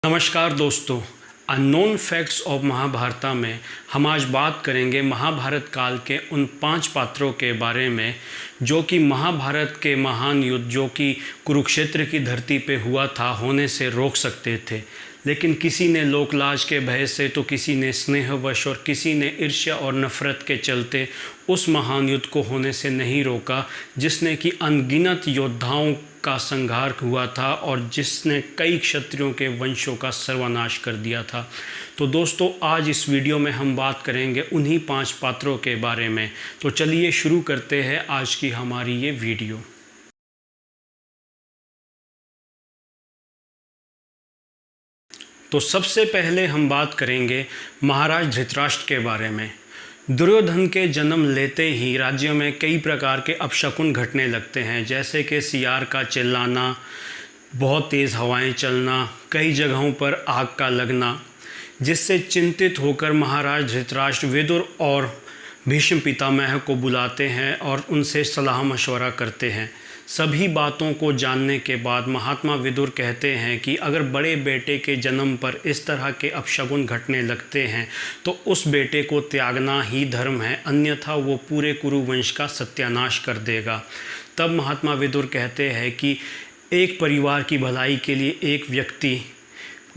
नमस्कार दोस्तों, unknown facts of महाभारता में हम आज बात करेंगे महाभारत काल के उन 5 पात्रों के बारे में जो कि महाभारत के महान युद्ध जो कि कुरुक्षेत्र की धरती पे हुआ था होने से रोक सकते थे। लेकिन किसी ने लोकलाज के भय से तो किसी ने स्नेहवश और किसी ने ईर्ष्या और नफ़रत के चलते उस महान युद्ध को होने से नहीं रोका, जिसने कि अनगिनत योद्धाओं का संहार हुआ था और जिसने कई क्षत्रियों के वंशों का सर्वनाश कर दिया था। तो दोस्तों, आज इस वीडियो में हम बात करेंगे उन्हीं 5 पात्रों के बारे में। तो चलिए शुरू करते हैं आज की हमारी ये वीडियो। तो सबसे पहले हम बात करेंगे महाराज धृतराष्ट्र के बारे में। दुर्योधन के जन्म लेते ही राज्य में कई प्रकार के अपशकुन घटने लगते हैं, जैसे कि सियार का चिल्लाना, बहुत तेज़ हवाएं चलना, कई जगहों पर आग का लगना, जिससे चिंतित होकर महाराज धृतराष्ट्र विदुर और भीष्म पितामह को बुलाते हैं और उनसे सलाह मशवरा करते हैं। सभी बातों को जानने के बाद महात्मा विदुर कहते हैं कि अगर बड़े बेटे के जन्म पर इस तरह के अपशगुन घटने लगते हैं तो उस बेटे को त्यागना ही धर्म है, अन्यथा वो पूरे कुरुवंश का सत्यानाश कर देगा। तब महात्मा विदुर कहते हैं कि एक परिवार की भलाई के लिए एक व्यक्ति,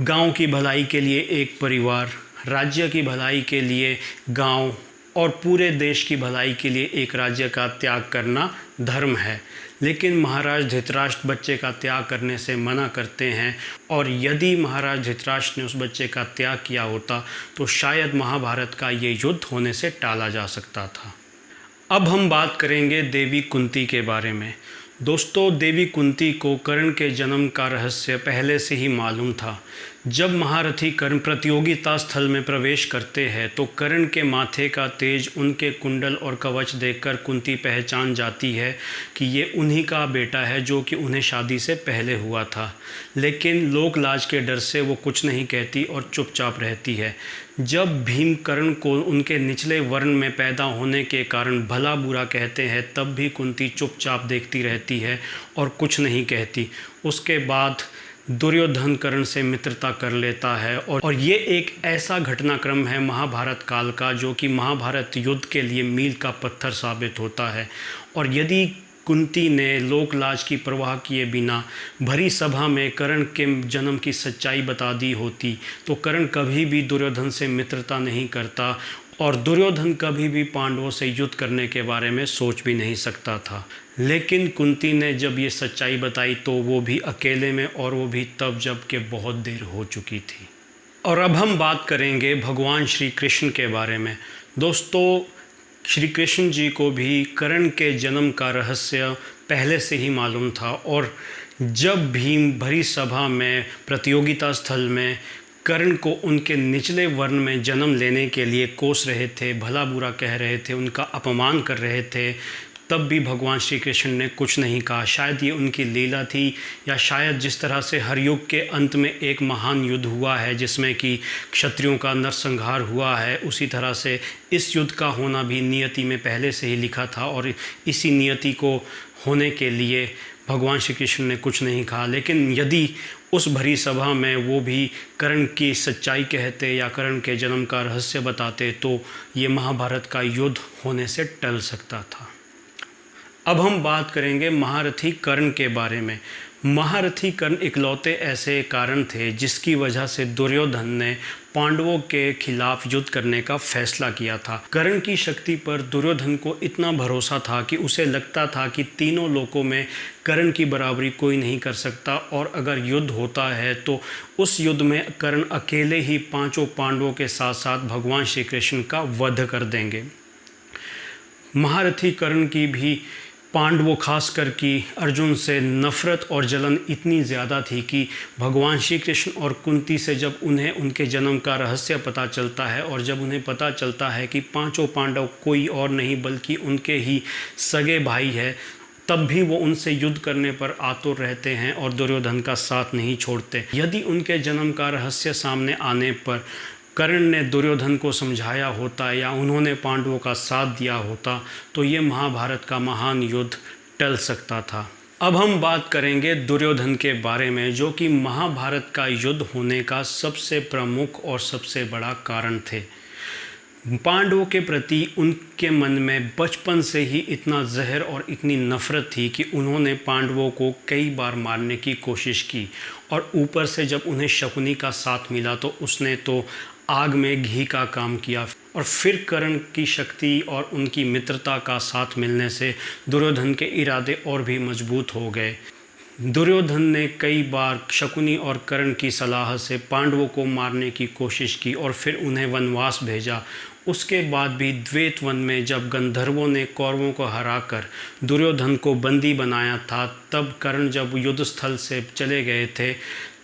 गांव की भलाई के लिए एक परिवार, राज्य की भलाई के लिए गांव और पूरे देश की भलाई के लिए एक राज्य का त्याग करना धर्म है। लेकिन महाराज धृतराष्ट्र बच्चे का त्याग करने से मना करते हैं और यदि महाराज धृतराष्ट्र ने उस बच्चे का त्याग किया होता तो शायद महाभारत का ये युद्ध होने से टाला जा सकता था। अब हम बात करेंगे देवी कुंती के बारे में। दोस्तों, देवी कुंती को कर्ण के जन्म का रहस्य पहले से ही मालूम था। जब महारथी कर्ण प्रतियोगिता स्थल में प्रवेश करते हैं तो कर्ण के माथे का तेज, उनके कुंडल और कवच देखकर कुंती पहचान जाती है कि ये उन्हीं का बेटा है जो कि उन्हें शादी से पहले हुआ था। लेकिन लोकलाज के डर से वो कुछ नहीं कहती और चुपचाप रहती है। जब भीम कर्ण को उनके निचले वर्ण में पैदा होने के कारण भला बुरा कहते हैं तब भी कुंती चुपचाप देखती रहती है और कुछ नहीं कहती। उसके बाद दुर्योधन कर्ण से मित्रता कर लेता है और ये एक ऐसा घटनाक्रम है महाभारत काल का जो कि महाभारत युद्ध के लिए मील का पत्थर साबित होता है। और यदि कुंती ने लोकलाज की परवाह किए बिना भरी सभा में कर्ण के जन्म की सच्चाई बता दी होती तो कर्ण कभी भी दुर्योधन से मित्रता नहीं करता और दुर्योधन कभी भी पांडवों से युद्ध करने के बारे में सोच भी नहीं सकता था। लेकिन कुंती ने जब ये सच्चाई बताई तो वो भी अकेले में, और वो भी तब जब कि बहुत देर हो चुकी थी। और अब हम बात करेंगे भगवान श्री कृष्ण के बारे में। दोस्तों, श्री कृष्ण जी को भी कर्ण के जन्म का रहस्य पहले से ही मालूम था और जब भीम भरी सभा में प्रतियोगिता स्थल में कर्ण को उनके निचले वर्ण में जन्म लेने के लिए कोस रहे थे, भला बुरा कह रहे थे, उनका अपमान कर रहे थे, तब भी भगवान श्री कृष्ण ने कुछ नहीं कहा। शायद ये उनकी लीला थी, या शायद जिस तरह से हर युग के अंत में एक महान युद्ध हुआ है जिसमें कि क्षत्रियों का नरसंहार हुआ है, उसी तरह से इस युद्ध का होना भी नियति में पहले से ही लिखा था और इसी नियति को होने के लिए भगवान श्री कृष्ण ने कुछ नहीं कहा। लेकिन यदि उस भरी सभा में वो भी कर्ण की सच्चाई कहते या कर्ण के जन्म का रहस्य बताते तो ये महाभारत का युद्ध होने से टल सकता था। अब हम बात करेंगे महारथी कर्ण के बारे में। महारथी कर्ण इकलौते ऐसे कारण थे जिसकी वजह से दुर्योधन ने पांडवों के खिलाफ युद्ध करने का फैसला किया था। कर्ण की शक्ति पर दुर्योधन को इतना भरोसा था कि उसे लगता था कि तीनों लोकों में कर्ण की बराबरी कोई नहीं कर सकता और अगर युद्ध होता है तो उस युद्ध में कर्ण अकेले ही 5 पांडवों के साथ साथ भगवान श्री कृष्ण का वध कर देंगे। महारथी कर्ण की भी पांडवों खासकर कि अर्जुन से नफ़रत और जलन इतनी ज़्यादा थी कि भगवान श्री कृष्ण और कुंती से जब उन्हें उनके जन्म का रहस्य पता चलता है और जब उन्हें पता चलता है कि 5 पांडव कोई और नहीं बल्कि उनके ही सगे भाई है, तब भी वो उनसे युद्ध करने पर आतुर रहते हैं और दुर्योधन का साथ नहीं छोड़ते। यदि उनके जन्म का रहस्य सामने आने पर कर्ण ने दुर्योधन को समझाया होता या उन्होंने पांडवों का साथ दिया होता तो ये महाभारत का महान युद्ध टल सकता था। अब हम बात करेंगे दुर्योधन के बारे में, जो कि महाभारत का युद्ध होने का सबसे प्रमुख और सबसे बड़ा कारण थे। पांडवों के प्रति उनके मन में बचपन से ही इतना जहर और इतनी नफ़रत थी कि उन्होंने पांडवों को कई बार मारने की कोशिश की, और ऊपर से जब उन्हें शकुनी का साथ मिला तो उसने तो आग में घी का काम किया। और फिर कर्ण की शक्ति और उनकी मित्रता का साथ मिलने से दुर्योधन के इरादे और भी मजबूत हो गए। दुर्योधन ने कई बार शकुनी और कर्ण की सलाह से पांडवों को मारने की कोशिश की और फिर उन्हें वनवास भेजा। उसके बाद भी द्वैत वन में जब गंधर्वों ने कौरवों को हराकर दुर्योधन को बंदी बनाया था, तब कर्ण जब युद्ध स्थल से चले गए थे,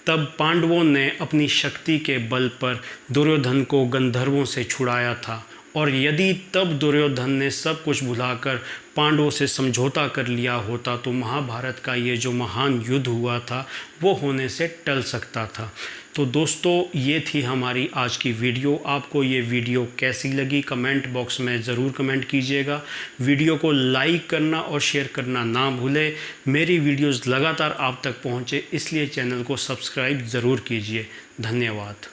तब पांडवों ने अपनी शक्ति के बल पर दुर्योधन को गंधर्वों से छुड़ाया था। और यदि तब दुर्योधन ने सब कुछ भुलाकर पांडवों से समझौता कर लिया होता तो महाभारत का ये जो महान युद्ध हुआ था वो होने से टल सकता था। तो दोस्तों, ये थी हमारी आज की वीडियो। आपको ये वीडियो कैसी लगी कमेंट बॉक्स में ज़रूर कमेंट कीजिएगा। वीडियो को लाइक करना और शेयर करना ना भूलें। मेरी वीडियोज़ लगातार आप तक पहुँचे इसलिए चैनल को सब्सक्राइब ज़रूर कीजिए। धन्यवाद।